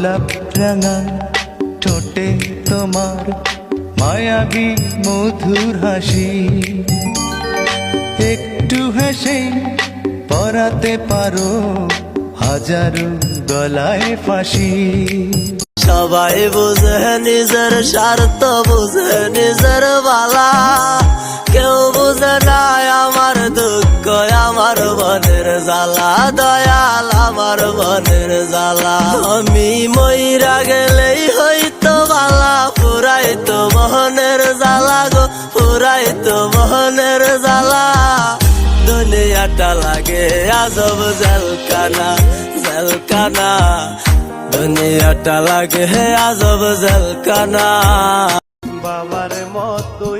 গোলাপ রাঙা ঠোঁটে তোমার মায়াবী মধুর হাসি, একটু হেসে পরাতে পারো হাজারো গলায় ফাঁসি। সবাই বুঝে নিজের স্বার্থ, বুঝে নিজের বালা, কেউ বুঝে না আমার দুঃখ, আমার মনের জ্বালা, দয়াল আমার মনের জ্বালা। আমি মইরা গেলেই হইতো বালা, পুরাইতো মোহনের জ্বালা গো, পুরাইতো মোহনের জ্বালা। দুনিয়াটা লাগে আজব জেলখানা, জেলখানা, দুনিয়াটা লাগে আজব জেলখানা। বাবার মতোই